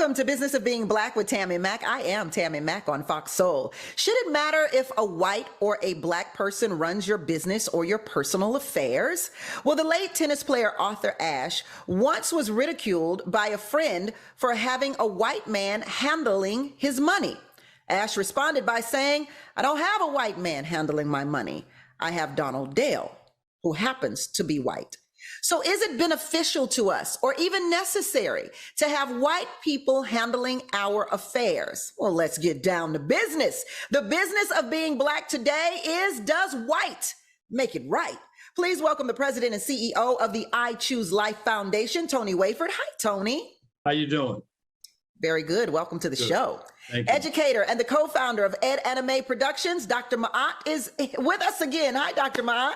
Welcome to Business of Being Black with Tammi Mack. I am Tammi Mack on Fox Soul. Should it matter if a white or a black person runs your business or your personal affairs? Well, the late tennis player Arthur Ashe once was ridiculed by a friend for having a white man handling his money. Ashe responded by saying, "I don't have a white man handling my money. I have Donald Dale, who happens to be white." So is it beneficial to us or even necessary to have white people handling our affairs? Well, let's get down to business. The business of being Black today is, does white make it right? Please welcome the president and CEO of the I Choose Life Foundation, Tony Wayford. Hi, Tony. How you doing? Very good. Welcome to the show. Thank you. Educator and the co-founder of Ed Anime Productions, Dr. Ma'at is with us again. Hi, Dr. Ma'at.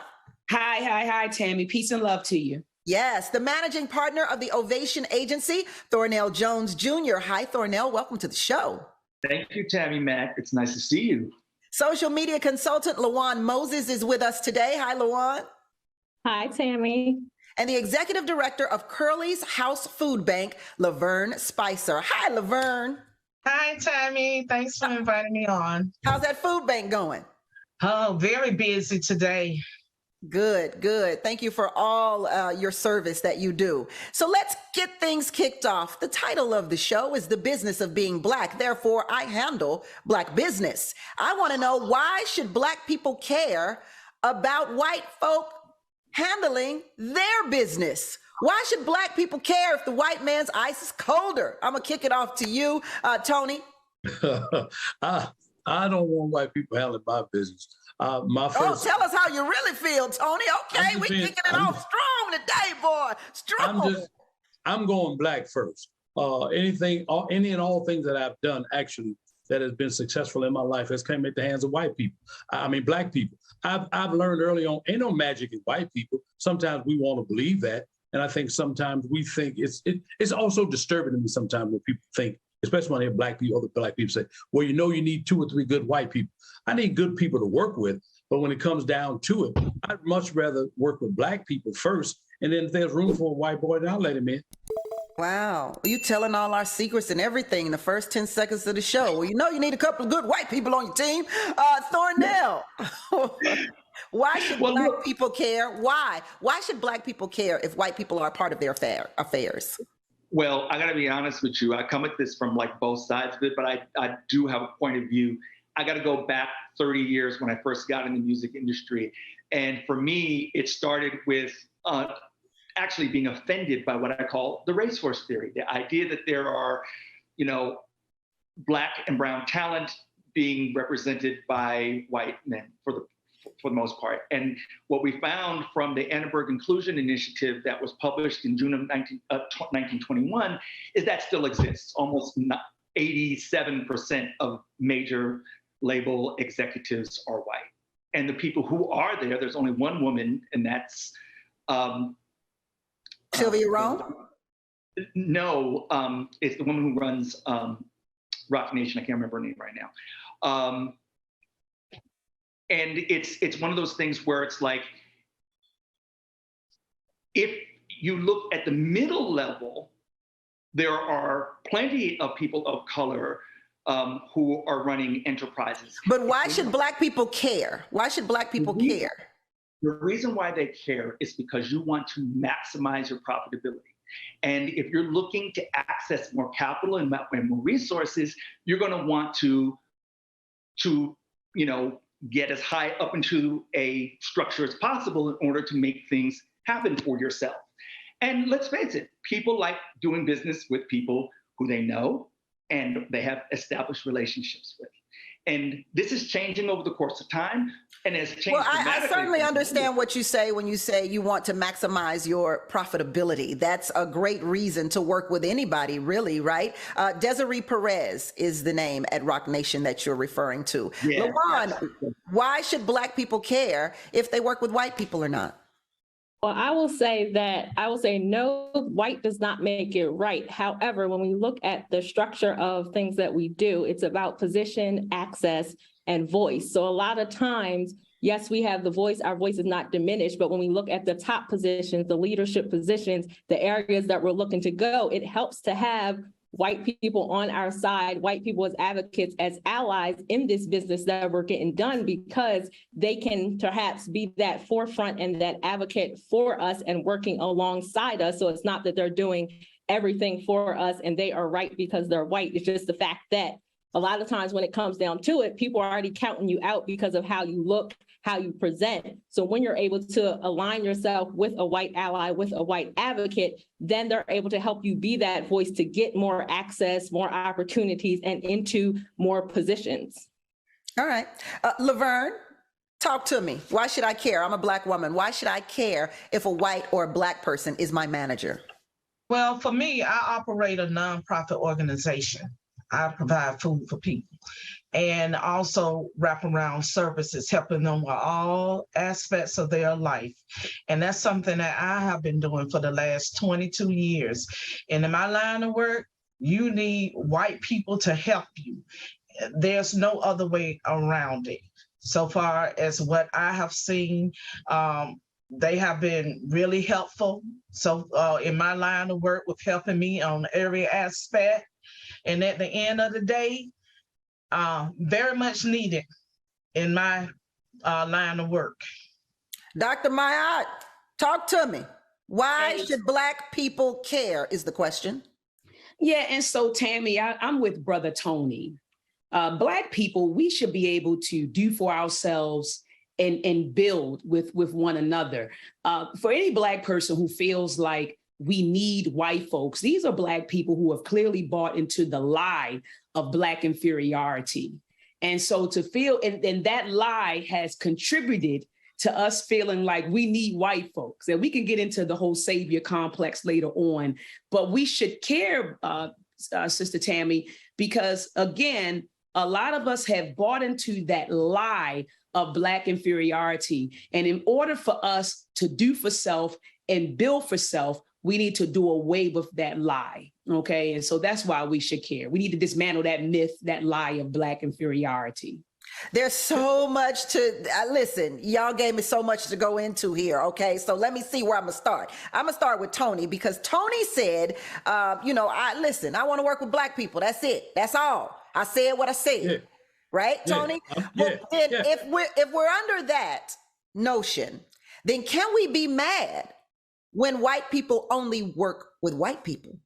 Hi, Tammi. Peace and love to you. Yes, the managing partner of the Ovation Agency, Thornell Jones Jr. Hi, Thornell. Welcome to the show. Thank you, Tammi Mack. It's nice to see you. Social media consultant LaJuan Moses is with us today. Hi, LaJuan. Hi, Tammi. And the executive director of Curly's House Food Bank, Laverne Spicer. Hi, Laverne. Hi, Tammi. Thanks for inviting me on. How's that food bank going? Oh, very busy today. Good, good. Thank you for all your service that you do. So let's get things kicked off. The title of the show is The Business of Being Black. Therefore, I handle Black business. I want to know, why should Black people care about white folk handling their business? Why should Black people care if the white man's ice is colder? I'm going to kick it off to you, Tony. I don't want white people handling my business. Tell us how you really feel, Tony. Okay, we're kicking it off strong today, boy. Strong. I'm going Black first. Any and all things that I've done actually that has been successful in my life has come at the hands of white people. Black people. I've learned early on, ain't no magic in white people. Sometimes we want to believe that, and I think sometimes we think it's also disturbing to me sometimes when people think, especially when I hear Black people, other Black people say, well, you need 2 or 3 good white people. I need good people to work with, but when it comes down to it, I'd much rather work with Black people first, and then if there's room for a white boy, then I'll let him in. Wow. You telling all our secrets and everything in the first 10 seconds of the show. Well, you need a couple of good white people on your team. Thornell, why should Black people care? Why should Black people care if white people are a part of their affairs? Well, I got to be honest with you. I come at this from both sides of it, but I do have a point of view. I got to go back 30 years when I first got in the music industry. And for me, it started with actually being offended by what I call the racehorse theory, the idea that there are, Black and brown talent being represented by white men for the most part. And what we found from the Annenberg Inclusion Initiative that was published in June of 1921 is that still exists. Almost 87% of major label executives are white. And the people who are there's only one woman, and that's Sylvia Rome? No, it's the woman who runs Rock Nation. I can't remember her name right now. And it's one of those things where it's like, if you look at the middle level, there are plenty of people of color who are running enterprises. But why should Black people care? Why should Black people care? The reason why they care is because you want to maximize your profitability. And if you're looking to access more capital and more resources, you're going to want to get as high up into a structure as possible in order to make things happen for yourself. And let's face it, people like doing business with people who they know and they have established relationships with. And this is changing over the course of time, and has changed. Well, I certainly understand what you say when you say you want to maximize your profitability. That's a great reason to work with anybody, really, right? Desiree Perez is the name at Rock Nation that you're referring to. Yeah, LaJuan, why should Black people care if they work with white people or not? Well, I will say no, white does not make it right. However, when we look at the structure of things that we do, it's about position, access, and voice. So a lot of times, yes, we have the voice, our voice is not diminished, but when we look at the top positions, the leadership positions, the areas that we're looking to go, it helps to have white people on our side, white people as advocates, as allies in this business that we're getting done, because they can perhaps be that forefront and that advocate for us and working alongside us. So it's not that they're doing everything for us and they are right because they're white. It's just the fact that a lot of times when it comes down to it, people are already counting you out because of how you look, how you present. So when you're able to align yourself with a white ally, with a white advocate, then they're able to help you be that voice to get more access, more opportunities, and into more positions. All right. Laverne, talk to me. Why should I care? I'm a Black woman. Why should I care if a white or a Black person is my manager? Well, for me, I operate a nonprofit organization. I provide food for people and also wraparound services, helping them with all aspects of their life. And that's something that I have been doing for the last 22 years. And in my line of work, you need white people to help you. There's no other way around it. So far as what I have seen, they have been really helpful. So in my line of work with helping me on every aspect. And at the end of the day, very much needed in my line of work. Dr. Mayat, talk to me. Why should Black people care is the question. Yeah, and so Tammy, I'm with Brother Tony. Black people, we should be able to do for ourselves and build with one another. For any Black person who feels like we need white folks, these are Black people who have clearly bought into the lie of Black inferiority. And so to feel, and that lie has contributed to us feeling like we need white folks. And we can get into the whole savior complex later on, but we should care, Sister Tammy, because again, a lot of us have bought into that lie of Black inferiority. And in order for us to do for self and build for self, we need to do away with that lie, okay? And so that's why we should care. We need to dismantle that myth, that lie of Black inferiority. There's so much to, listen, y'all gave me so much to go into here, okay? So let me see where I'm gonna start. I'm gonna start with Tony, because Tony said, I want to work with Black people. That's it. That's all. I said what I said, yeah. Right, Tony? Yeah. If we're under that notion, then can we be mad when white people only work with white people?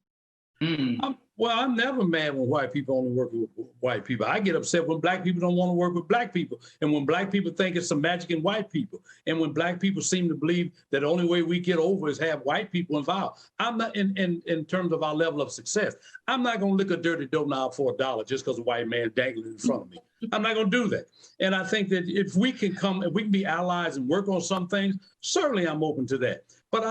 I'm never mad when white people only work with white people. I get upset when Black people don't want to work with Black people, and when Black people think it's some magic in white people, and when Black people seem to believe that the only way we get over is have white people involved. I'm not, in terms of our level of success, I'm not going to lick a dirty doorknob for $1 just because a white man dangling in front of me. I'm not going to do that. And I think that if we can be allies and work on some things, certainly I'm open to that. But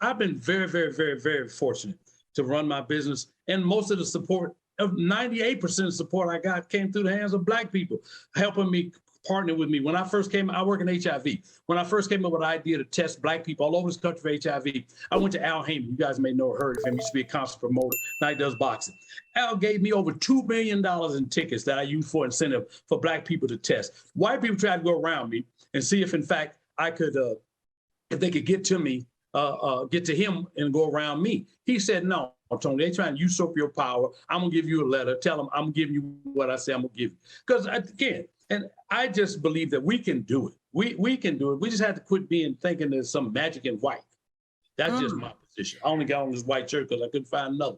I've been very, very, very, very fortunate to run my business. And most of the support, of 98% of the support I got came through the hands of Black people, helping me, partner with me. When I first came, I work in HIV. When I first came up with the idea to test Black people all over this country for HIV, I went to Al Heyman. You guys may know or heard of him. He used to be a concert promoter. Now he does boxing. Al gave me over $2 million in tickets that I used for incentive for Black people to test. White people tried to go around me and see if, in fact, I could, if they could get to me, get to him and go around me. He said, no, Tony, they trying to usurp your power. I'm going to give you a letter. Tell them I'm giving you what I say I'm going to give you. Because again, and I just believe that we can do it. We can do it. We just have to quit thinking there's some magic in white. That's just my position. I only got on this white shirt because I couldn't find another.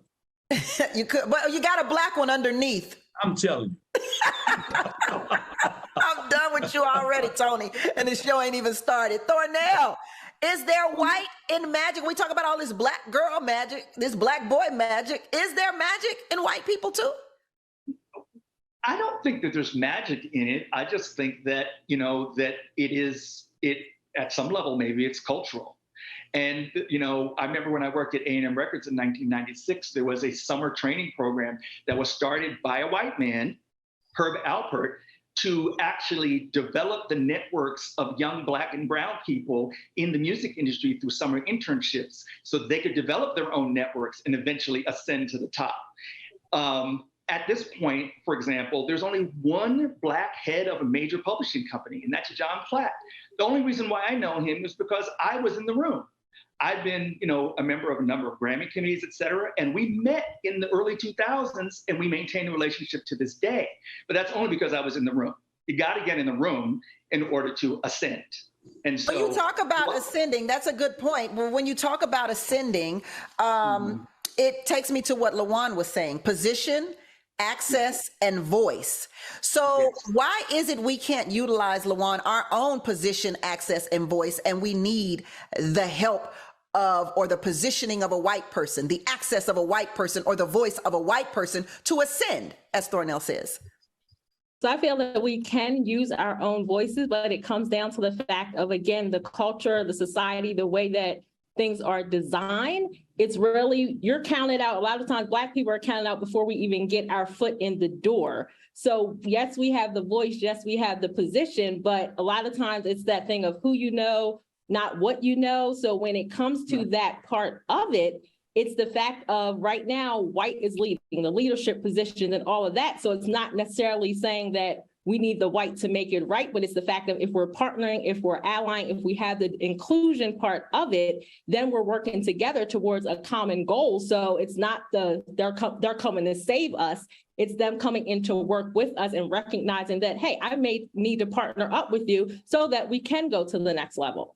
You could, but you got a Black one underneath. I'm telling you. I'm done with you already, Tony, and the show ain't even started. Thornell, is there white in magic? We talk about all this Black girl magic, this Black boy magic. Is there magic in white people too? I don't think that there's magic in it. I just think that, that it at some level, maybe it's cultural. And, I remember when I worked at A&M Records in 1996, there was a summer training program that was started by a white man, Herb Alpert, to actually develop the networks of young Black and brown people in the music industry through summer internships so they could develop their own networks and eventually ascend to the top. At this point, for example, there's only one Black head of a major publishing company, and that's John Platt. The only reason why I know him is because I was in the room. I've been, a member of a number of Grammy committees, et cetera, and we met in the early 2000s and we maintain a relationship to this day. But that's only because I was in the room. You got to get in the room in order to ascend. And so when you talk about ascending, that's a good point. Well, when you talk about ascending, it takes me to what LaJuan was saying: position, access, and voice. So why is it we can't utilize, LaJuan, our own position, access, and voice, and we need the help of, or the positioning of a white person, the access of a white person, or the voice of a white person to ascend, as Thornell says? So I feel that we can use our own voices, but it comes down to the fact of, again, the culture, the society, the way that things are designed. It's really, you're counted out. A lot of times Black people are counted out before we even get our foot in the door. So yes, we have the voice, yes, we have the position, but a lot of times it's that thing of who you know, not what you know. So when it comes to that part of it, it's the fact of right now, white is leading the leadership positions and all of that. So it's not necessarily saying that we need the white to make it right, but it's the fact that if we're partnering, if we're allying, if we have the inclusion part of it, then we're working together towards a common goal. So it's not they're coming to save us. It's them coming in to work with us and recognizing that, hey, I may need to partner up with you so that we can go to the next level.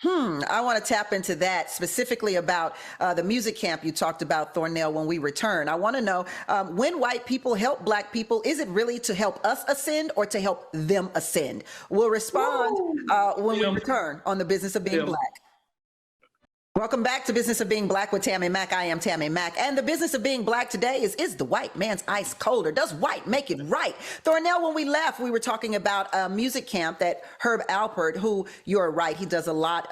I want to tap into that specifically about the music camp you talked about, Thornell, when we return. I want to know, when white people help Black people, is it really to help us ascend or to help them ascend? We'll respond when we return on the Business of Being Black. Welcome back to Business of Being Black with Tammi Mack. I am Tammi Mack. And the business of being Black today is the white man's ice colder? Does white make it right? Thornell, when we left, we were talking about a music camp that Herb Alpert, who, you're right, he does a lot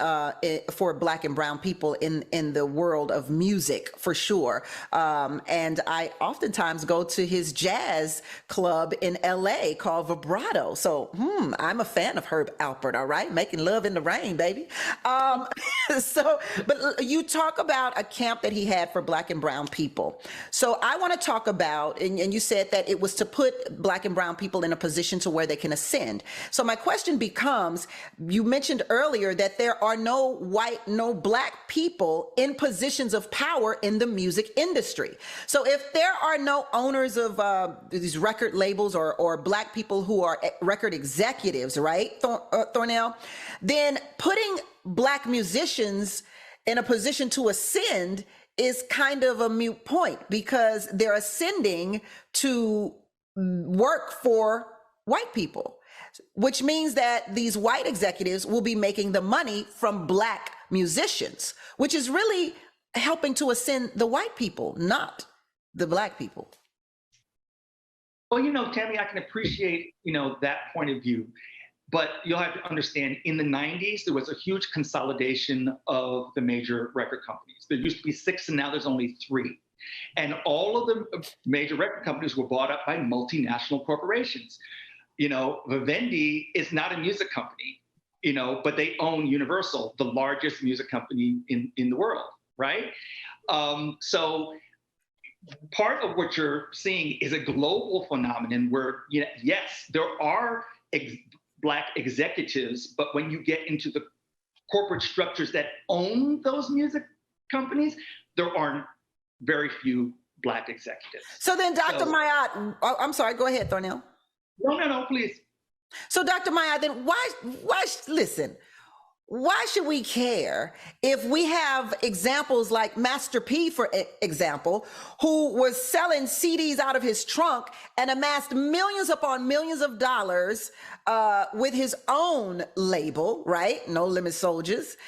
for Black and brown people in the world of music, for sure. And I oftentimes go to his jazz club in LA called Vibrato. So I'm a fan of Herb Alpert, all right? Making love in the rain, baby. But you talk about a camp that he had for Black and brown people. So I want to talk about, and you said that it was to put Black and brown people in a position to where they can ascend. So my question becomes, you mentioned earlier that there are no Black people in positions of power in the music industry. So if there are no owners of these record labels or Black people who are record executives, right, Thornell, then putting Black musicians in a position to ascend is kind of a moot point, because they're ascending to work for white people, which means that these white executives will be making the money from Black musicians, which is really helping to ascend the white people, not the Black people. Well, Tammi, I can appreciate, that point of view. But you'll have to understand, in the 90s, there was a huge consolidation of the major record companies. There used to be 6, and now there's only 3. And all of the major record companies were bought up by multinational corporations. Vivendi is not a music company, but they own Universal, the largest music company in the world, right? So part of what you're seeing is a global phenomenon where, yes, there are Black executives, but when you get into the corporate structures that own those music companies, there are very few Black executives. So then, Dr. Mayat, I'm sorry, go ahead, Thornell. No, please. So, Dr. Mayat, then why should we care if we have examples like Master P, for example, who was selling CDs out of his trunk and amassed millions upon millions of dollars with his own label, right? No Limit Soldiers,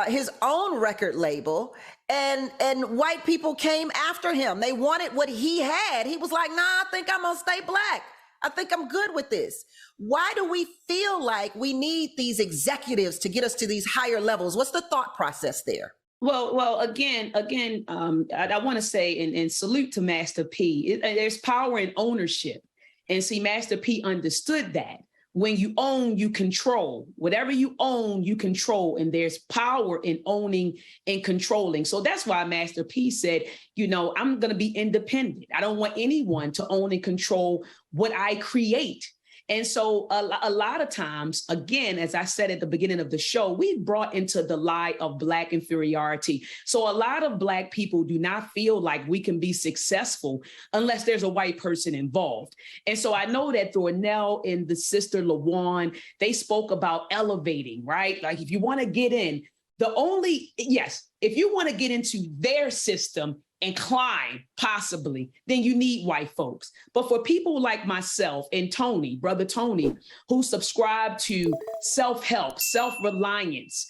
his own record label. And white people came after him. They wanted what he had. He was like, nah, I think I'm gonna stay Black. I think I'm good with this. Why do we feel like we need these executives to get us to these higher levels? What's the thought process there? Well, again, I want to say and salute to Master P. There's power in ownership. And see, Master P understood that. When you own, you control. Whatever you own, you control. And there's power in owning and controlling. So that's why Master P said, I'm going to be independent. I don't want anyone to own and control what I create. And so a lot of times, again, as I said at the beginning of the show, we brought into the lie of Black inferiority. So a lot of Black people do not feel like we can be successful unless there's a white person involved. And so I know that Thornell and the sister LaJuan, they spoke about elevating, right? Like if you want to get in, if you want to get into their system and climb, possibly, then you need white folks. But for people like myself and Tony, brother Tony, who subscribe to self-help, self-reliance,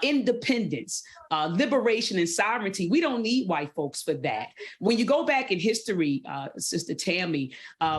independence, liberation and sovereignty, we don't need white folks for that. When you go back in history, Sister Tammi,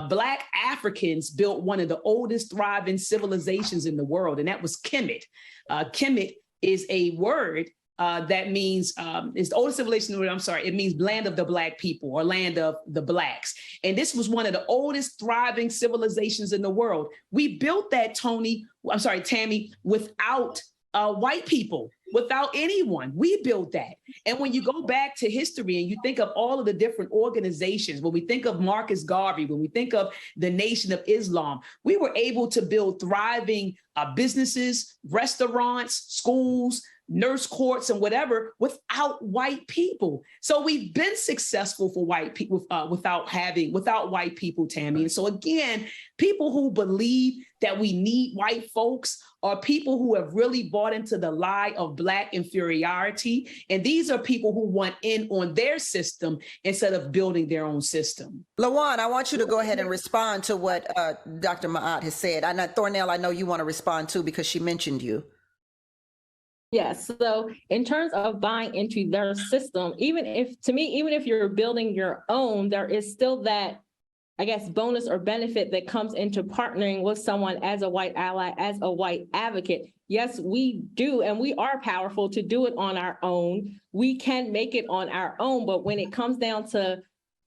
Black Africans built one of the oldest thriving civilizations in the world, and that was Kemet. Kemet is a word that means it's the oldest civilization in the world. It means land of the Black people or land of the Blacks. And this was one of the oldest thriving civilizations in the world. We built that, Tammi, without white people, without anyone. We built that. And when you go back to history and you think of all of the different organizations, when we think of Marcus Garvey, when we think of the Nation of Islam, we were able to build thriving businesses, restaurants, schools, nurse courts and whatever without white people. So we've been successful for white people without white people, Tammi. And so again, people who believe that we need white folks are people who have really bought into the lie of Black inferiority. And these are people who want in on their system instead of building their own system. LaJuan, I want you to go ahead and respond to what Dr. Ma'at has said. I know, Thornell, I know you want to respond too because she mentioned you. Yes. So in terms of buying into their system, even if you're building your own, there is still that, I guess, bonus or benefit that comes into partnering with someone as a white ally, as a white advocate. Yes, we do. And we are powerful to do it on our own. We can make it on our own. But when it comes down to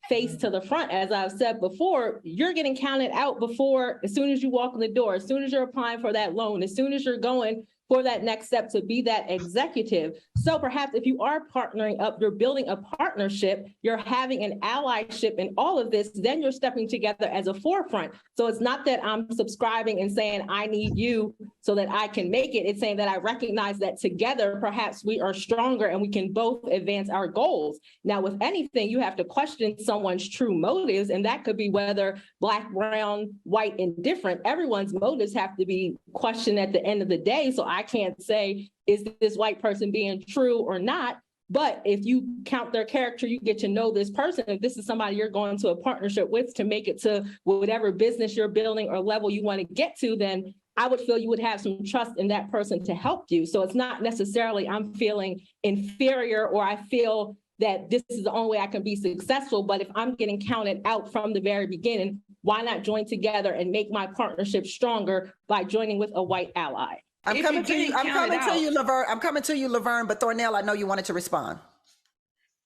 face to the front, as I've said before, you're getting counted out as soon as you walk in the door, as soon as you're applying for that loan, as soon as you're going for that next step to be that executive. So perhaps if you are partnering up, you're building a partnership, you're having an allyship in all of this, then you're stepping together as a forefront. So it's not that I'm subscribing and saying, I need you so that I can make it. It's saying that I recognize that together, perhaps we are stronger and we can both advance our goals. Now, with anything, you have to question someone's true motives, and that could be whether Black, brown, white, indifferent. Everyone's motives have to be questioned at the end of the day. So I can't say, is this white person being true or not? But if you count their character, you get to know this person. If this is somebody you're going to a partnership with to make it to whatever business you're building or level you want to get to, then I would feel you would have some trust in that person to help you. So it's not necessarily I'm feeling inferior or I feel that this is the only way I can be successful. But if I'm getting counted out from the very beginning, why not join together and make my partnership stronger by joining with a white ally? I'm coming to you, Laverne, but Thornell, I know you wanted to respond.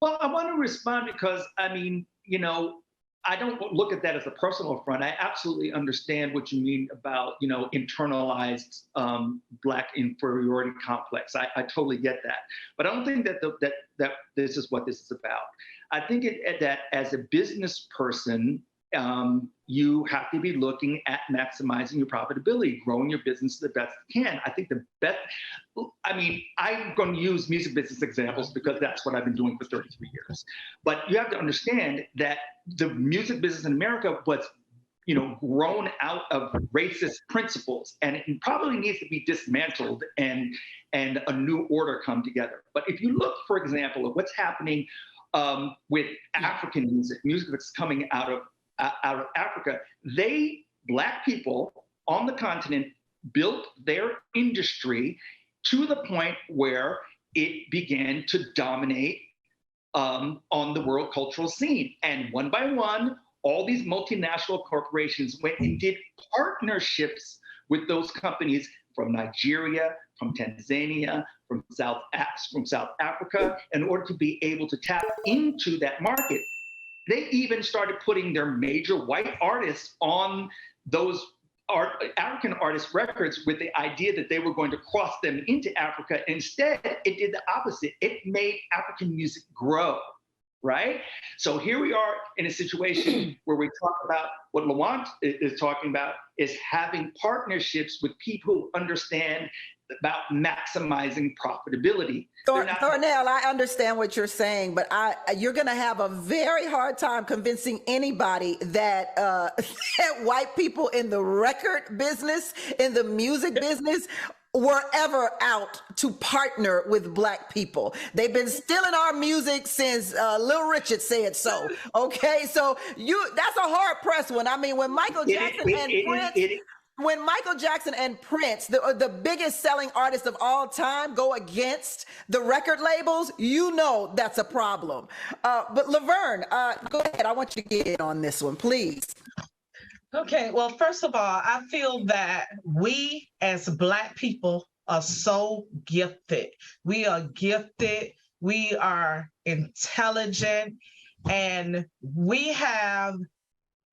Well, I want to respond because, I don't look at that as a personal affront. I absolutely understand what you mean about, internalized Black inferiority complex. I totally get that. But I don't think that this is what this is about. I think that as a business person, you have to be looking at maximizing your profitability, growing your business the best you can. I think I'm going to use music business examples because that's what I've been doing for 33 years. But you have to understand that the music business in America was, grown out of racist principles, and it probably needs to be dismantled and a new order come together. But if you look, for example, at what's happening with African music that's coming out of Africa, Black people on the continent built their industry to the point where it began to dominate on the world cultural scene. And one by one, all these multinational corporations went and did partnerships with those companies from Nigeria, from Tanzania, from South Africa, in order to be able to tap into that market. They even started putting their major white artists on those African artist records with the idea that they were going to cross them into Africa. Instead, it did the opposite. It made African music grow. right? So here we are in a situation where we talk about what LaJuan is talking about is having partnerships with people who understand about maximizing profitability. Thornell, I understand what you're saying, but you're going to have a very hard time convincing anybody that, that white people in the record business, in the music business, were ever out to partner with Black people. They've been stealing our music since Little Richard said so. Okay, so that's a hard pressed one. I mean, when Michael Jackson and Prince, the biggest selling artists of all time, go against the record labels, you know that's a problem. But Laverne, go ahead. I want you to get in on this one, please. Okay, well, first of all, I feel that we as Black people are so gifted. We are gifted, we are intelligent, and we have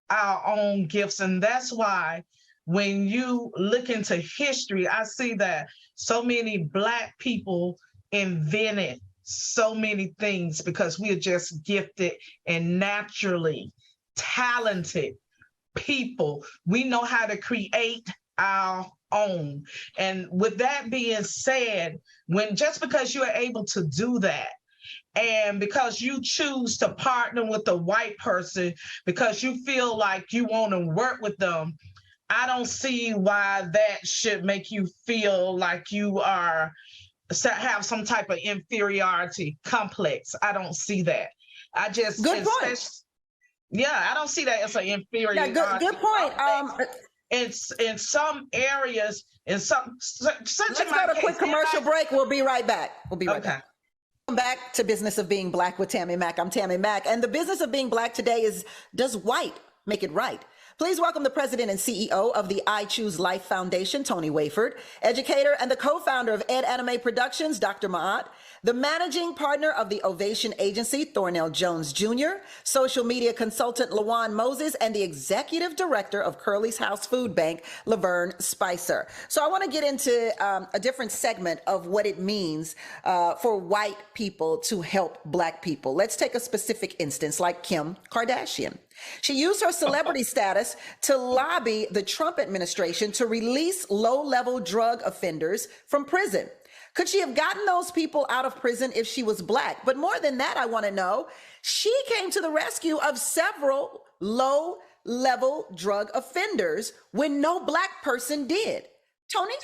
our own gifts. And that's why when you look into history, I see that so many Black people invented so many things because we are just gifted and naturally talented people. We know how to create our own. And with that being said, just because you are able to do that, and because you choose to partner with a white person because you feel like you want to work with them, I don't see why that should make you feel like you have some type of inferiority complex. I don't see that. Good point. Yeah, I don't see that as an inferiority. Yeah, good point. It's in some areas, let's go to a quick commercial break. We'll be right back. Back. Welcome back to Business of Being Black with Tammi Mack. I'm Tammi Mack, and the business of being Black today is, does white make it right? Please welcome the president and CEO of the I Choose Life Foundation, Tony Wayford, educator and the co-founder of Ed Anime Productions, Dr. Ma'at, the managing partner of the Ovation Agency, Thornell Jones Jr., social media consultant, LaJuan Moses, and the executive director of Curly's House Food Bank, Laverne Spicer. So I want to get into a different segment of what it means for white people to help Black people. Let's take a specific instance like Kim Kardashian. She used her celebrity status to lobby the Trump administration to release low-level drug offenders from prison. Could she have gotten those people out of prison if she was Black? But more than that, I want to know, she came to the rescue of several low-level drug offenders when no Black person did. Tony,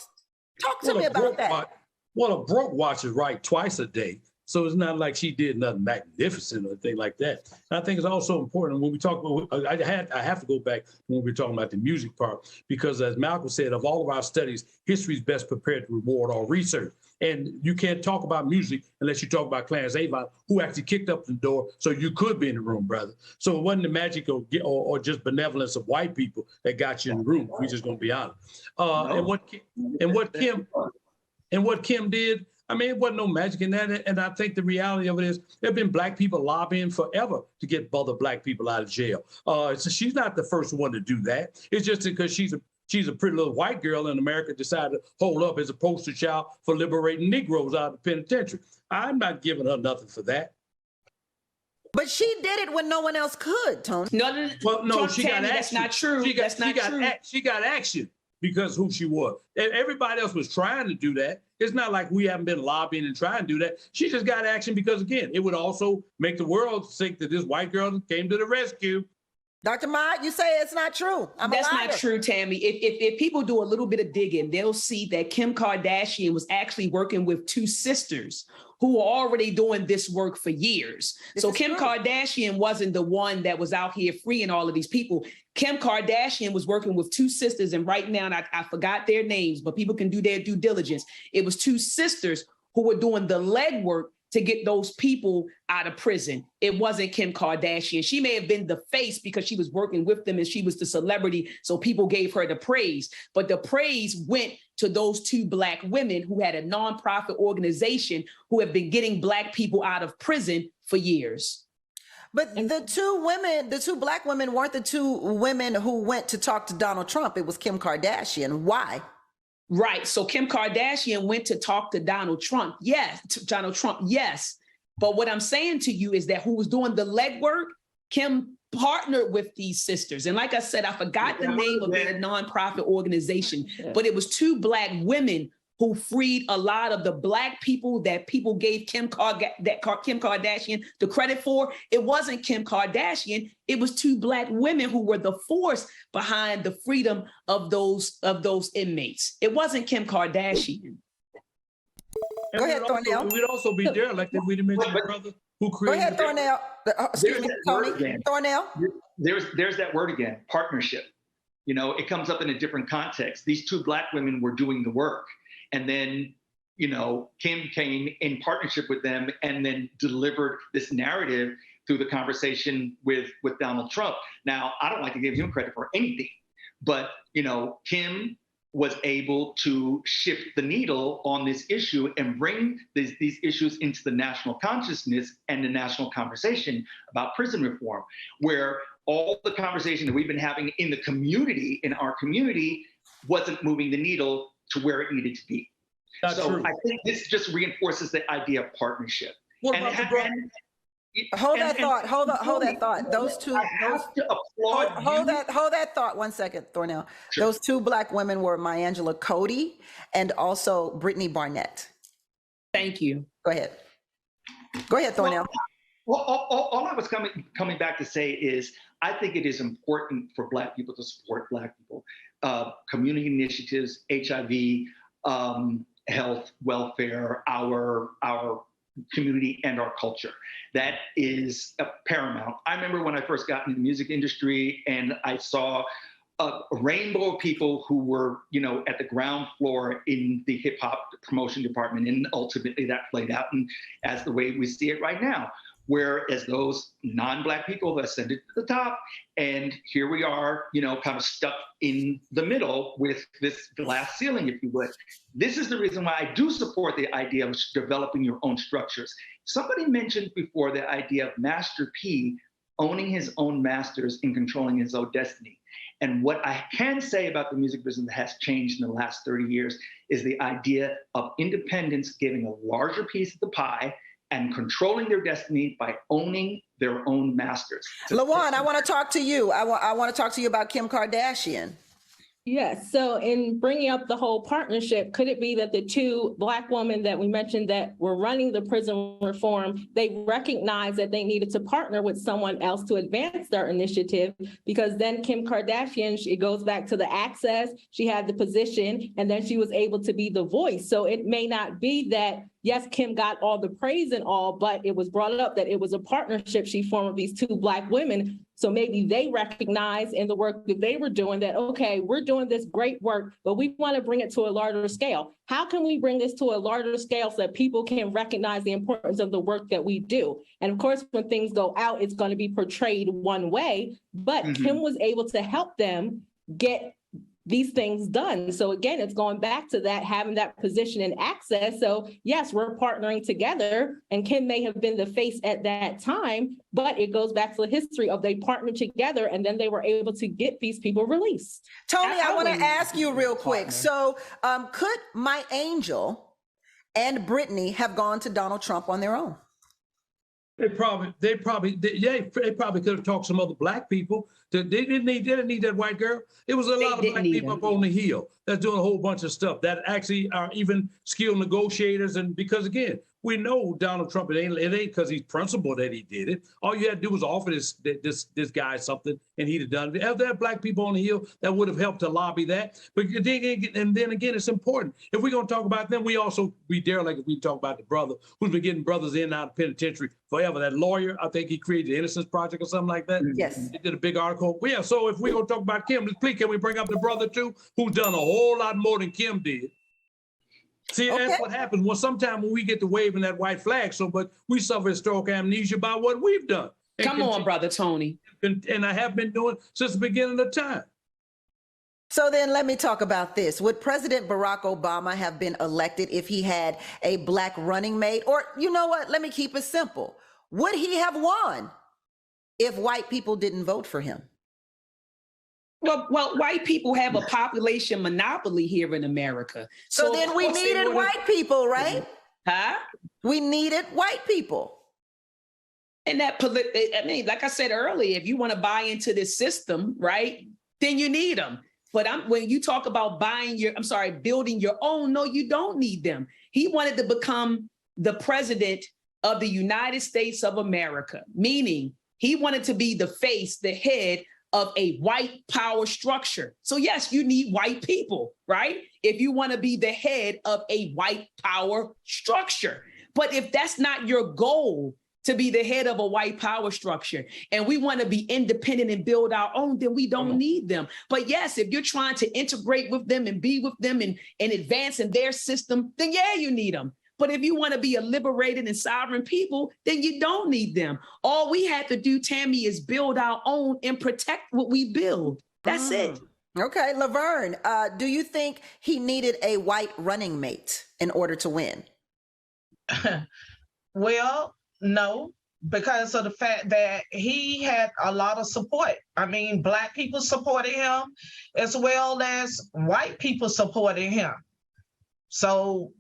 talk to me about that. Well, a broke watch is right twice a day. So it's not like she did nothing magnificent or anything like that. And I think it's also important when we talk about, I have to go back when we're talking about the music part, because as Malcolm said, of all of our studies, history is best prepared to reward all research. And you can't talk about music unless you talk about Clarence Avant, who actually kicked up the door so you could be in the room, brother. So it wasn't the magic or just benevolence of white people that got you in the room. We're just going to be honest. And what Kim did, I mean, it wasn't no magic in that. And I think the reality of it is there have been Black people lobbying forever to get other Black people out of jail. So she's not the first one to do that. It's just because she's a pretty little white girl in America decided to hold up as a poster child for liberating Negroes out of the penitentiary. I'm not giving her nothing for that. But she did it when no one else could, Tony. No, she got action. That's not true. She got action because who she was. Everybody else was trying to do that. It's not like we haven't been lobbying and trying to do that. She just got action because, again, it would also make the world think that this white girl came to the rescue. Dr. Ma'at, you say it's not true. That's not true, Tammy. If people do a little bit of digging, they'll see that Kim Kardashian was actually working with two sisters who were already doing this work for years. So Kim Kardashian wasn't the one that was out here freeing all of these people. Kim Kardashian was working with two sisters, and right now, and I forgot their names, but people can do their due diligence. It was two sisters who were doing the legwork to get those people out of prison. It wasn't Kim Kardashian. She may have been the face because she was working with them and she was the celebrity, so people gave her the praise. But the praise went to those two Black women who had a nonprofit organization who have been getting Black people out of prison for years. But the two Black women weren't the two women who went to talk to Donald Trump. It was Kim Kardashian. Why? Right. So Kim Kardashian went to talk to Donald Trump. Yes. But what I'm saying to you is that who was doing the legwork, Kim partnered with these sisters. And like I said, I forgot the name of their nonprofit organization, but it was 2 Black women who freed a lot of the Black people that people gave Kim Kardashian the credit for. It wasn't Kim Kardashian. It was 2 Black women who were the force behind the freedom of those inmates. It wasn't Kim Kardashian. Go ahead, Thornell. We'd also be derelict if we didn't mention the brother who created. Go ahead, Thornell. Excuse me, Tony. Thornell. There's that word again, partnership. You know, it comes up in a different context. These 2 Black women were doing the work. And then, you know, Kim came in partnership with them and then delivered this narrative through the conversation with Donald Trump. Now, I don't like to give him credit for anything, but, you know, Kim was able to shift the needle on this issue and bring these issues into the national consciousness and the national conversation about prison reform, where all the conversation that we've been having in the community, in our community, wasn't moving the needle to where it needed to be. That's true. I think this just reinforces the idea of partnership. What about the brother? Hold that thought. Those two. Hold that thought 1 second, Thornell. Sure. Those 2 Black women were Maya Cody and also Brittany Barnett. Thank you. Go ahead, Thornell. Well, all I was coming back to say is I think it is important for Black people to support Black people. Community initiatives, HIV, health, welfare, our community and our culture. That is paramount. I remember when I first got into the music industry and I saw a rainbow of people who were, you know, at the ground floor in the hip hop promotion department. And ultimately that played out as the way we see it right now. Whereas those non-Black people have ascended to the top. And here we are, you know, kind of stuck in the middle with this glass ceiling, if you would. This is the reason why I do support the idea of developing your own structures. Somebody mentioned before the idea of Master P owning his own masters and controlling his own destiny. And what I can say about the music business that has changed in the last 30 years is the idea of independence giving a larger piece of the pie and controlling their destiny by owning their own masters. LaJuan, I want to talk to you. I want to talk to you about Kim Kardashian. Yes. So in bringing up the whole partnership, could it be that the 2 Black women that we mentioned that were running the prison reform, they recognized that they needed to partner with someone else to advance their initiative? Because then Kim Kardashian, it goes back to the access, she had the position, and then she was able to be the voice. So it may not be that, yes, Kim got all the praise and all, but it was brought up that it was a partnership she formed with these 2 Black women. So maybe they recognize in the work that they were doing that, okay, we're doing this great work, but we want to bring it to a larger scale. How can we bring this to a larger scale so that people can recognize the importance of the work that we do? And of course, when things go out, it's going to be portrayed one way, but Kim was able to help them get these things done. So again, it's going back to that, having that position and access. So yes, we're partnering together, and Kim may have been the face at that time, but it goes back to the history of they partnered together and then they were able to get these people released. Tony, I want to ask you real quick. So could My Angel and Brittany have gone to Donald Trump on their own? They probably could have talked to some other Black people. They didn't need that white girl. It was a lot of Black people up on the Hill that's doing a whole bunch of stuff that actually are even skilled negotiators. And because again, we know Donald Trump, it ain't because he's principled that he did it. All you had to do was offer this guy something and he'd have done it. If there are Black people on the Hill that would have helped to lobby that. But then again, it's important. If we're going to talk about them, we also be derelict if we talk about the brother who's been getting brothers in and out of penitentiary forever. That lawyer, I think he created the Innocence Project or something like that. Yes. He did a big article. Well, yeah, so if we're going to talk about Kim, please can we bring up the brother too, who's done a whole lot more than Kim did? See, that's what happens sometimes when we get to waving that white flag so much, we suffer historical amnesia by what we've done. Come on, Brother Tony. And I have been doing since the beginning of time. So then let me talk about this. Would President Barack Obama have been elected if he had a Black running mate? Or you know what? Let me keep it simple. Would he have won if white people didn't vote for him? Well, white people have a population monopoly here in America. So then we needed white people, right? Huh? We needed white people. And I mean, like I said earlier, if you want to buy into this system, right, then you need them. But when you talk about building your own, no, you don't need them. He wanted to become the president of the United States of America, meaning he wanted to be the face, the head of a white power structure. So yes, you need white people, right? If you want to be the head of a white power structure. But if that's not your goal, to be the head of a white power structure, and we want to be independent and build our own, then we don't need them. But yes, if you're trying to integrate with them and be with them and advance in their system, then yeah, you need them. But if you want to be a liberated and sovereign people, then you don't need them. All we have to do, Tammi, is build our own and protect what we build. That's it. Okay, Laverne, do you think he needed a white running mate in order to win? Well, no, because of the fact that he had a lot of support. I mean, Black people supported him as well as white people supporting him. So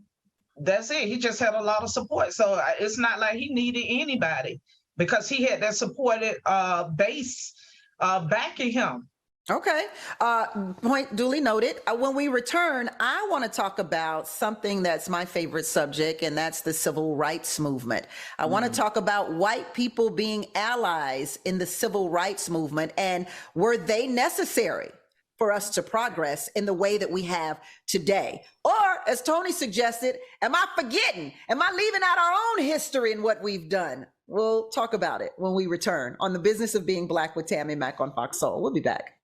that's it. He just had a lot of support. So it's not like he needed anybody because he had that supported base backing him. Okay. Point duly noted. When we return, I want to talk about something that's my favorite subject, and that's the civil rights movement. I want to talk about white people being allies in the civil rights movement, and were they necessary for us to progress in the way that we have today? Or, as Tony suggested, am I forgetting? Am I leaving out our own history and what we've done? We'll talk about it when we return on The Business of Being Black with Tammi Mack on Fox Soul. We'll be back.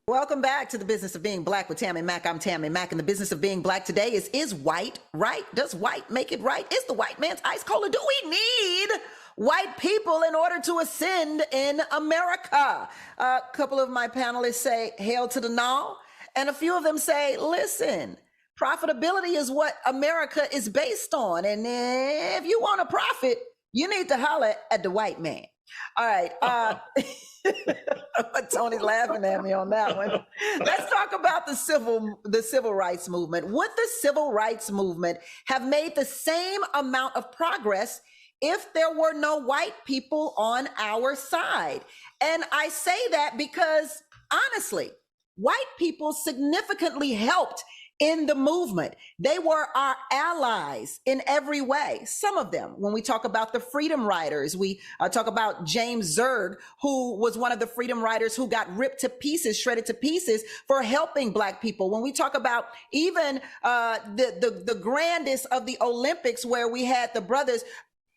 Welcome back to The Business of Being Black with Tammi Mack. I'm Tammi Mack, and the business of being Black today is white right? Does white make it right? Is the white man's ice cold, or do we need white people in order to ascend in America? A couple of my panelists say, hail to the no, and a few of them say, listen, profitability is what America is based on, and if you want to profit, you need to holler at the white man. All right. Tony's laughing at me on that one. Let's talk about the civil rights movement. Would the civil rights movement have made the same amount of progress if there were no white people on our side? And I say that because, honestly, white people significantly helped in the movement. They were our allies in every way. Some of them, when we talk about the freedom riders, we talk about James Zerg, who was one of the freedom riders who got ripped to pieces, shredded to pieces for helping Black people. When we talk about even the grandest of the Olympics, where we had the brothers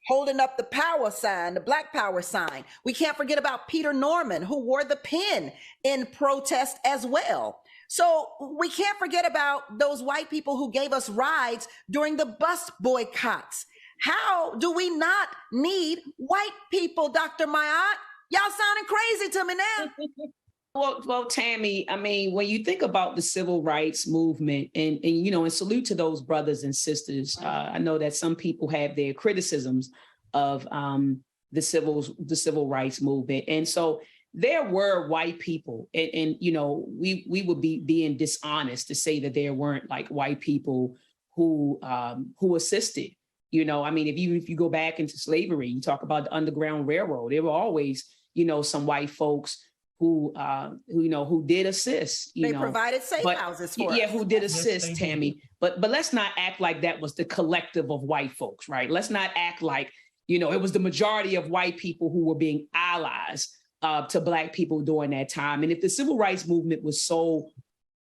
holding up the power sign, the Black power sign. We can't forget about Peter Norman, who wore the pin in protest as well. So we can't forget about those white people who gave us rides during the bus boycotts. How do we not need white people, Dr. Mayat? Y'all sounding crazy to me now. Well, Tammi, I mean, when you think about the civil rights movement, and salute to those brothers and sisters. I know that some people have their criticisms of the civil rights movement, and so there were white people, and we would be being dishonest to say that there weren't like white people who assisted. I mean, if you go back into slavery, you talk about the Underground Railroad. There were always some white folks who did assist. They provided safe houses for us. Yeah, who did assist, Tammi. But let's not act like that was the collective of white folks, right? Let's not act like it was the majority of white people who were being allies to Black people during that time. And if the civil rights movement was so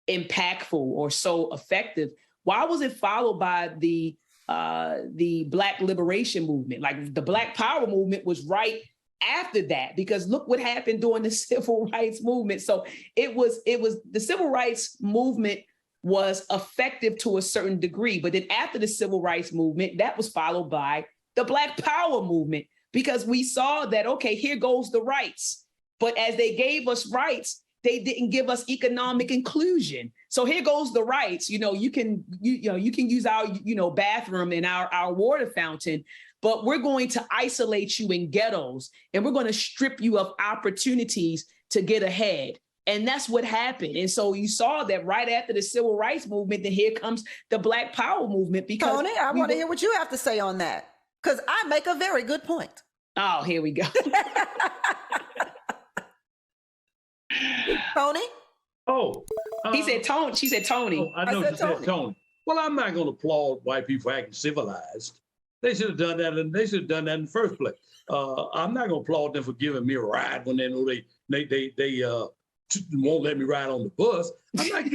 impactful or so effective, why was it followed by the Black liberation movement? Like the Black Power movement was right after that, because look what happened during the civil rights movement. So it was the civil rights movement was effective to a certain degree, but then after the civil rights movement, that was followed by the Black Power movement, because we saw that, okay, here goes the rights. But as they gave us rights, they didn't give us economic inclusion. So here goes the rights. You can use our, bathroom and our water fountain, but we're going to isolate you in ghettos and we're going to strip you of opportunities to get ahead. And that's what happened. And so you saw that right after the civil rights movement, then here comes the Black Power movement. Because Tony, I want to hear what you have to say on that, because I make a very good point. Oh, here we go. Tony? Oh. He said Tony. She said Tony. Oh, I know I she said said Tony. Well, I'm not going to applaud white people for acting civilized. They should have done that. They should have done that in the first place. I'm not going to applaud them for giving me a ride when they know they won't let me ride on the bus. I'm not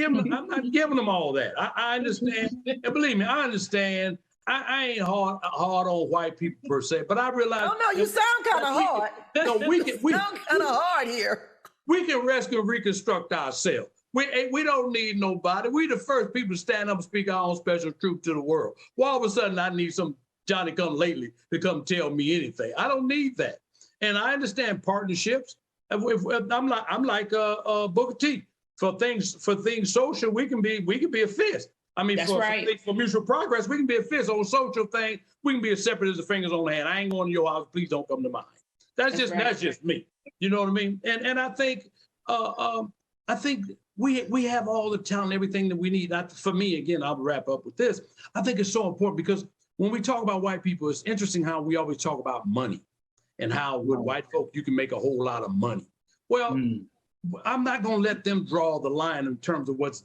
giving them all that. I understand, and believe me, I understand. I ain't hard on white people per se, but I realize. Oh no, you sound kind of hard. No, we sound kind of hard here. We can rescue and reconstruct ourselves. We don't need nobody. We the first people to stand up and speak our own special truth to the world. Well, all of a sudden, I need some Johnny come lately to come tell me anything. I don't need that. And I understand partnerships. I'm like Booker T. For things social, we can be a fist. I mean, That's right. for mutual progress, we can be a fist. On social things, we can be as separate as the fingers on the hand. I ain't going to your house. Please don't come to mine. That's just me. You know what I mean? And I think we have all the talent, everything that we need. For me, again, I'll wrap up with this. I think it's so important because when we talk about white people, it's interesting how we always talk about money and how with white folk you can make a whole lot of money. Well, I'm not going to let them draw the line in terms of what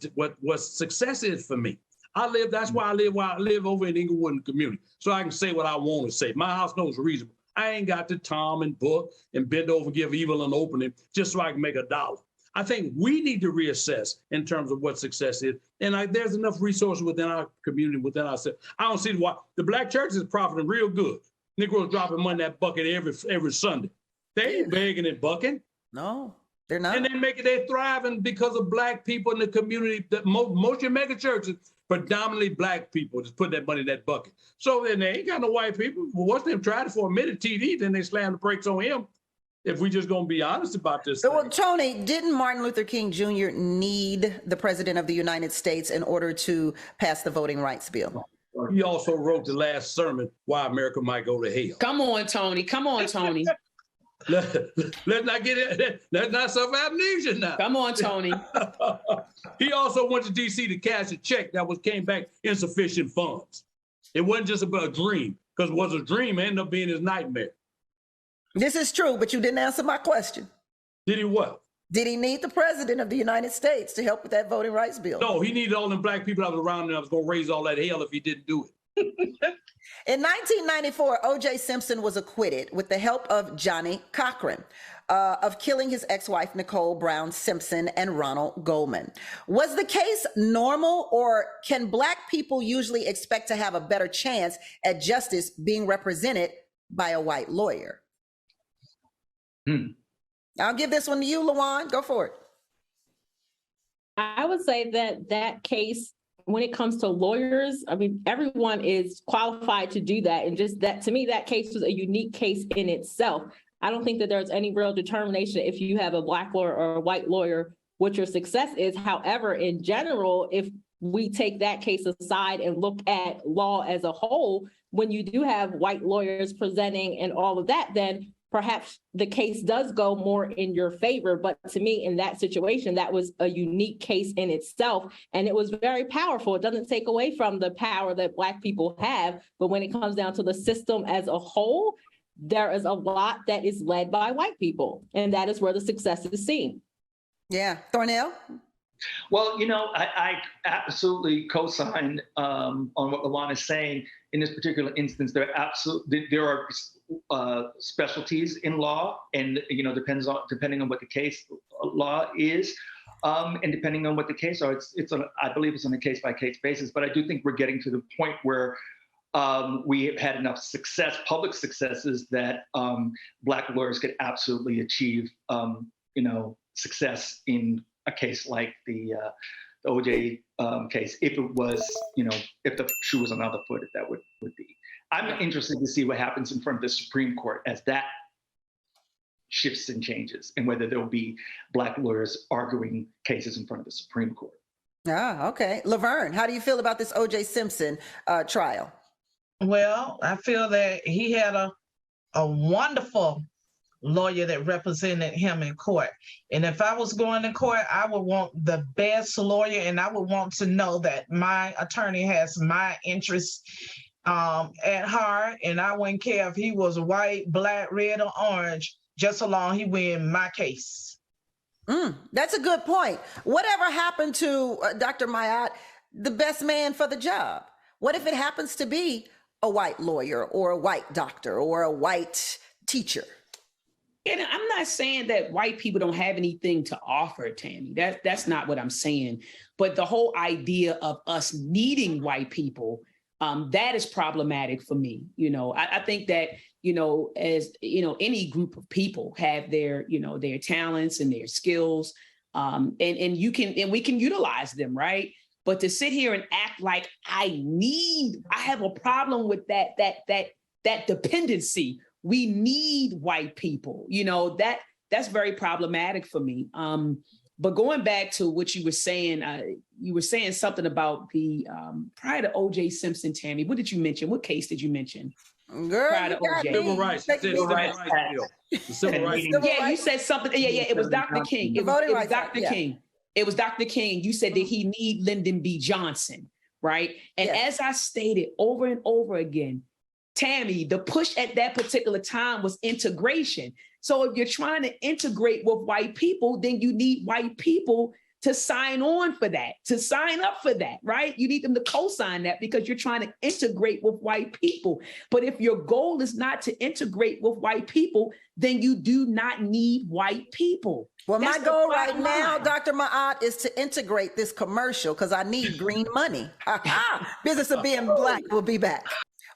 success is for me. That's why I live over in Inglewood community, so I can say what I want to say. My house knows reasonable. I ain't got to Tom and book and bend over and give evil an opening just so I can make $1. I think we need to reassess in terms of what success is. And there's enough resources within our community, within ourselves. I don't see why the black church is profiting real good. Negroes dropping money in that bucket every Sunday. They ain't begging and bucking. No, they're not. And they're thriving because of black people in the community. Most of your mega churches, predominantly black people, just put that money in that bucket. So then they ain't got no white people. Well, once they've tried it for a minute, TV, then they slam the brakes on him. If we just gonna be honest about this. Well, Tony, didn't Martin Luther King Jr. need the president of the United States in order to pass the voting rights bill? He also wrote the last sermon, Why America Might Go to Hell. Come on, Tony. Let's not get it. Let's not suffer amnesia now. Come on, Tony. He also went to D.C. to cash a check that came back insufficient funds. It wasn't just about a dream, because it was a dream, it ended up being his nightmare. This is true, but you didn't answer my question. Did he what? Did he need the president of the United States to help with that voting rights bill? No, he needed all them black people that was around him that was going to raise all that hell if he didn't do it. In 1994, O.J. Simpson was acquitted with the help of Johnny Cochran of killing his ex-wife, Nicole Brown Simpson, and Ronald Goldman. Was the case normal, or can black people usually expect to have a better chance at justice being represented by a white lawyer? I'll give this one to you, LaJuan. Go for it. I would say that case, when it comes to lawyers, I mean, everyone is qualified to do that. And just that, to me, that case was a unique case in itself. I don't think that there's any real determination if you have a black lawyer or a white lawyer, what your success is. However, in general, if we take that case aside and look at law as a whole, when you do have white lawyers presenting and all of that, then perhaps the case does go more in your favor. But to me, in that situation, that was a unique case in itself. And it was very powerful. It doesn't take away from the power that black people have. But when it comes down to the system as a whole, there is a lot that is led by white people. And that is where the success is seen. Yeah. Thornell? Well, I absolutely co-sign on what LaJuan is saying. In this particular instance, there are specialties in law, and depending on what the case law is, and depending on what the case are, I believe it's on a case-by-case basis. But I do think we're getting to the point where we have had enough public successes that black lawyers could absolutely achieve, success in a case like the OJ case, if it was, if the shoe was on the other foot, if that would be. I'm interested to see what happens in front of the Supreme Court as that shifts and changes, and whether there will be black lawyers arguing cases in front of the Supreme Court. Ah, okay. Laverne, how do you feel about this O.J. Simpson trial? Well, I feel that he had a wonderful lawyer that represented him in court. And if I was going to court, I would want the best lawyer, and I would want to know that my attorney has my interests at heart, and I wouldn't care if he was white, black, red, or orange, just so long he win my case. That's a good point. Whatever happened to Dr. Mayat, the best man for the job? What if it happens to be a white lawyer or a white doctor or a white teacher? And I'm not saying that white people don't have anything to offer, Tammy. That's not what I'm saying. But the whole idea of us needing white people, that is problematic for me. I think that, as, any group of people have their, their talents and their skills, and we can utilize them, right? But to sit here and act like I have a problem with that dependency. We need white people, that's very problematic for me. But going back to what you were saying something about the prior to O.J. Simpson, Tammy. What did you mention? What case did you mention? Girl, prior to O.J. Civil rights. Civil rights bill. The civil rights. Yeah, you said something. Yeah, it was Dr. King. It was Dr. King. It was Dr. King. You said that he need Lyndon B. Johnson, right? And as I stated over and over again, Tammy, the push at that particular time was integration. So if you're trying to integrate with white people, then you need white people to sign on for that, to sign up for that, right? You need them to co-sign that because you're trying to integrate with white people. But if your goal is not to integrate with white people, then you do not need white people. Well, my goal right now, Dr. Ma'at, is to integrate this commercial because I need green money. Business of Being Black will be back.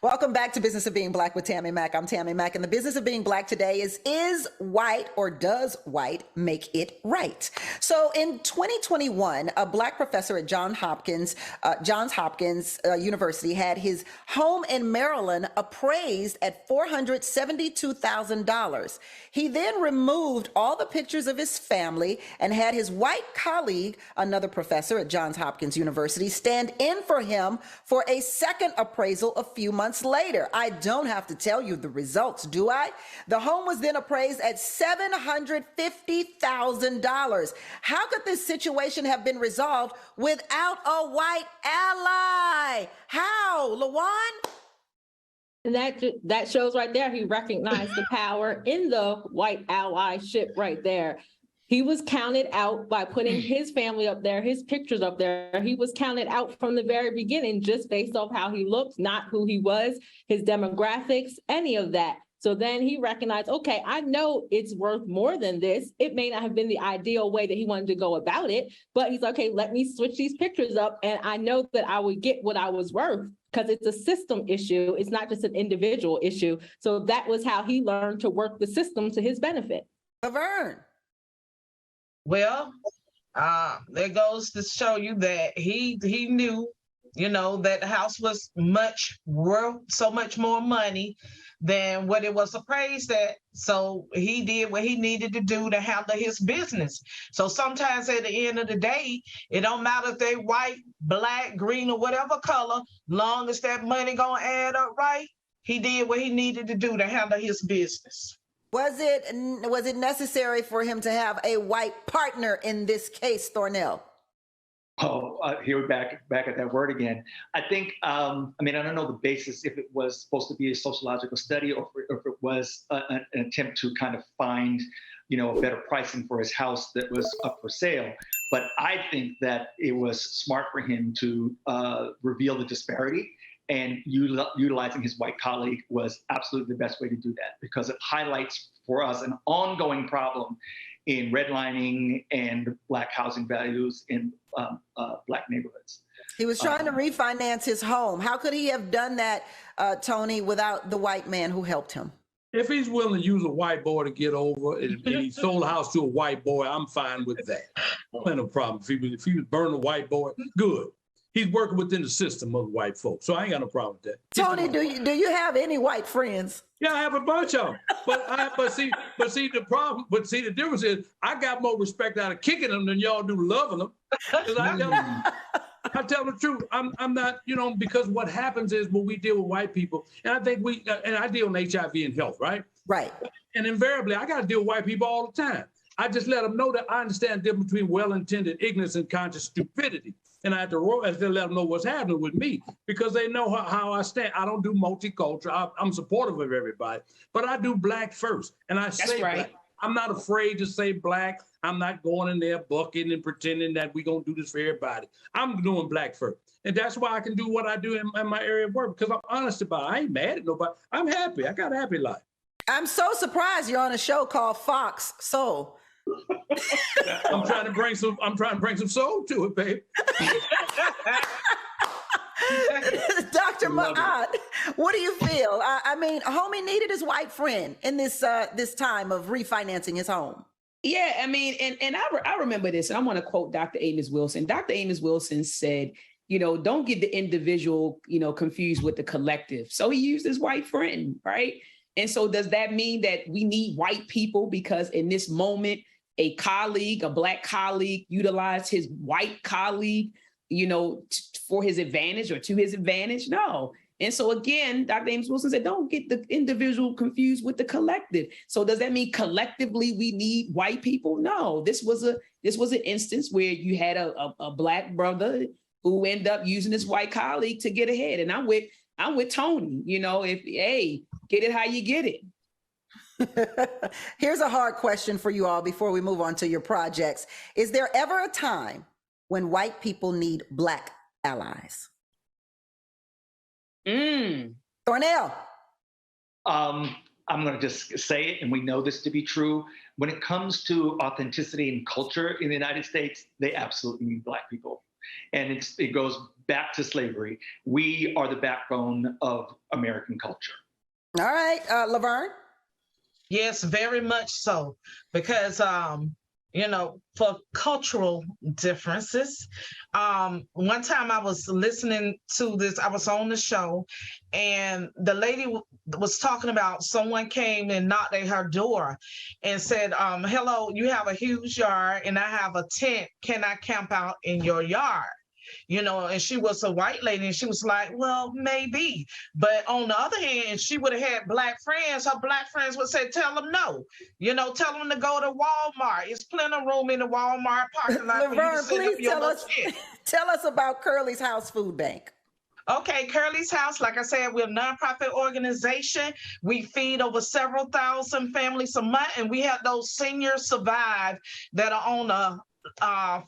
Welcome back to Business of Being Black with Tammi Mack. I'm Tammi Mack, and the business of being Black today is white or does white make it right? So in 2021, a Black professor at Johns Hopkins University had his home in Maryland appraised at $472,000. He then removed all the pictures of his family and had his white colleague, another professor at Johns Hopkins University, stand in for him for a second appraisal a few months later. I don't have to tell you the results, do I? The home was then appraised at $750,000. How could this situation have been resolved without a white ally? How, LaJuan? And that shows right there, he recognized the power in the white allyship right there. He was counted out by putting his family up there, his pictures up there. He was counted out from the very beginning, just based off how he looked, not who he was, his demographics, any of that. So then he recognized, okay, I know it's worth more than this. It may not have been the ideal way that he wanted to go about it, but he's like, okay, let me switch these pictures up. And I know that I would get what I was worth because it's a system issue. It's not just an individual issue. So that was how he learned to work the system to his benefit. Laverne. Well, there goes to show you that he knew, that the house was worth so much more money than what it was appraised at. So he did what he needed to do to handle his business. So sometimes at the end of the day, it don't matter if they white, black, green, or whatever color, long as that money gonna add up right, he did what he needed to do to handle his business. Was it necessary for him to have a white partner in this case, Thornell? Here we're back at that word again. I think, I don't know the basis, if it was supposed to be a sociological study or if it was an attempt to kind of find, a better pricing for his house that was up for sale. But I think that it was smart for him to reveal the disparity, and utilizing his white colleague was absolutely the best way to do that, because it highlights for us an ongoing problem in redlining and Black housing values in Black neighborhoods. He was trying to refinance his home. How could he have done that, Tony, without the white man who helped him? If he's willing to use a white boy to get over, and he sold the house to a white boy, I'm fine with that. I don't have no problem. If he was burning a white boy, good. He's working within the system of the white folks, so I ain't got no problem with that. Tony, do you have any white friends? Yeah, I have a bunch of them. But see the difference is I got more respect out of kicking them than y'all do loving them. I tell the truth. I'm not, because what happens is when we deal with white people, and I think I deal in HIV and health, right? Right. And invariably, I got to deal with white people all the time. I just let them know that I understand the difference between well-intended ignorance and conscious stupidity. and I had to let them know what's happening with me because they know how I stand. I don't do multicultural. I'm supportive of everybody, but I do black first, and I say black. I'm not afraid to say black. I'm not going in there bucking and pretending that we're going to do this for everybody. I'm doing black first. And that's why I can do what I do in my area of work, because I'm honest about it. I ain't mad at nobody. I'm happy. I got a happy life. I'm so surprised you're on a show called Fox Soul. I'm trying to bring some soul to it, babe. Dr. Ma'at, what do you feel? I mean, homie needed his white friend in this time of refinancing his home. Yeah, I mean, and I remember this, and I want to quote Dr. Amos Wilson. Dr. Amos Wilson said, don't get the individual, confused with the collective. So he used his white friend, right? And so does that mean that we need white people because in this moment, a black colleague utilized his white colleague, for his advantage or to his advantage? No. And so again, Dr. Amos Wilson said, don't get the individual confused with the collective. So does that mean collectively we need white people? No, this was an instance where you had a black brother who ended up using his white colleague to get ahead. And I'm with Tony, get it how you get it. Here's a hard question for you all before we move on to your projects. Is there ever a time when white people need black allies? Thornell. I'm going to just say it, and we know this to be true. When it comes to authenticity and culture in the United States, they absolutely need black people. And it goes back to slavery. We are the backbone of American culture. All right, Laverne. Yes, very much so. Because, for cultural differences, one time I was listening to this, I was on the show, and the lady was talking about someone came and knocked at her door and said, hello, you have a huge yard and I have a tent. Can I camp out in your yard? And she was a white lady, and she was like, well, maybe. But on the other hand, she would have had black friends. Her black friends would say, tell them no. Tell them to go to Walmart. It's plenty of room in the Walmart parking lot. Laverne, please tell us about Curly's House Food Bank. Okay, Curly's House, like I said, we're a nonprofit organization. We feed over several thousand families a month, and we have those seniors survive that are on a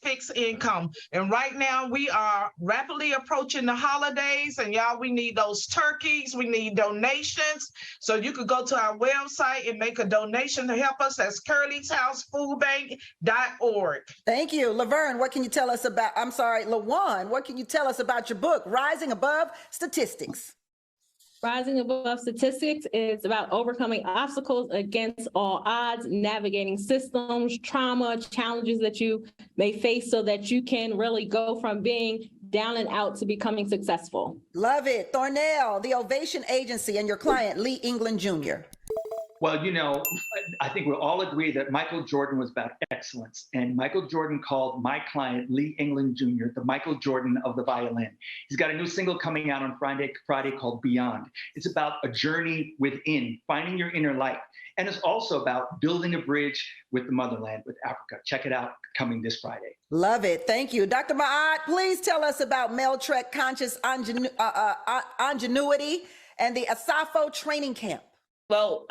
fixed income. And right now we are rapidly approaching the holidays, and y'all, we need those turkeys. We need donations. So you could go to our website and make a donation to help us. That's curlysHouseFoodBank.org. Thank you. Laverne, what can you tell us about, Lawan, what can you tell us about your book, Rising Above Statistics? Rising Above Statistics is about overcoming obstacles against all odds, navigating systems, trauma, challenges that you may face so that you can really go from being down and out to becoming successful. Love it. Thornell, the Ovation Agency, and your client, Lee England Jr. Well, I think we'll all agree that Michael Jordan was about excellence. And Michael Jordan called my client, Lee England Jr., the Michael Jordan of the violin. He's got a new single coming out on Friday called Beyond. It's about a journey within, finding your inner light. And it's also about building a bridge with the motherland, with Africa. Check it out, coming this Friday. Love it. Thank you. Dr. Ma'at, please tell us about Meltrek Conscious Ingenuity and the Asafo Training Camp. Well,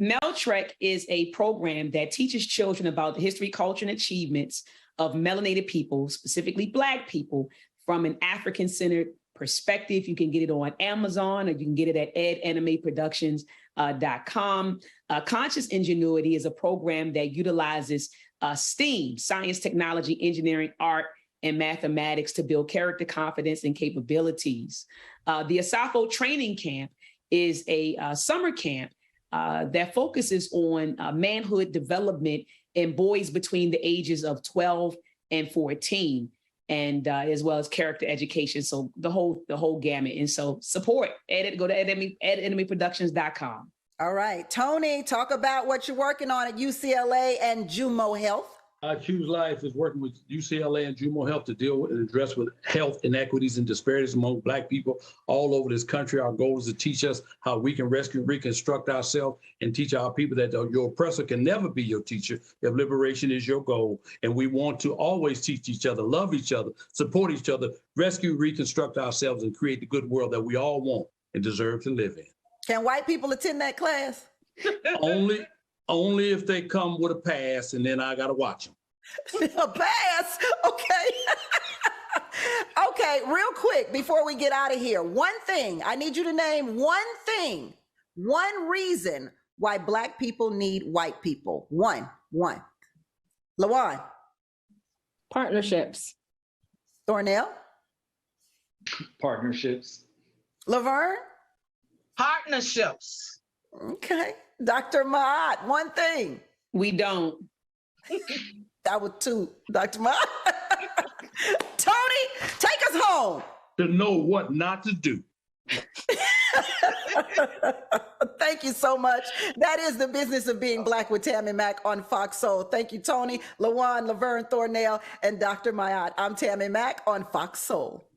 Meltrek is a program that teaches children about the history, culture, and achievements of melanated people, specifically Black people, from an African-centered perspective. You can get it on Amazon, or you can get it at edanimeproductions.com. Conscious Ingenuity is a program that utilizes STEAM, science, technology, engineering, art, and mathematics to build character, confidence, and capabilities. The Asafo Training Camp is a summer camp that focuses on manhood development in boys between the ages of 12 and 14, and as well as character education. So the whole gamut. And so support, go to edanimeproductions.com. All right. Tony, talk about what you're working on at UCLA and Jumo Health. I Choose Life is working with UCLA and Jumo Health to deal with and address with health inequities and disparities among Black people all over this country. Our goal is to teach us how we can rescue, reconstruct ourselves, and teach our people that your oppressor can never be your teacher if liberation is your goal. And we want to always teach each other, love each other, support each other, rescue, reconstruct ourselves, and create the good world that we all want and deserve to live in. Can white people attend that class? Only if they come with a pass, and then I got to watch them. A pass? Okay. Okay, real quick before we get out of here. One thing, I need you to name one thing, one reason why Black people need white people. One. LaJuan. Partnerships. Thornell. Partnerships. Laverne. Partnerships. Okay. Dr. Maat, one thing. We don't. That was two. Dr. Maat. Tony, take us home. To know what not to do. Thank you so much. That is The Business of Being Black with Tammi Mack on Fox Soul. Thank you, Tony, LaJuan, Laverne, Thornell, and Dr. Mayat. I'm Tammi Mack on Fox Soul.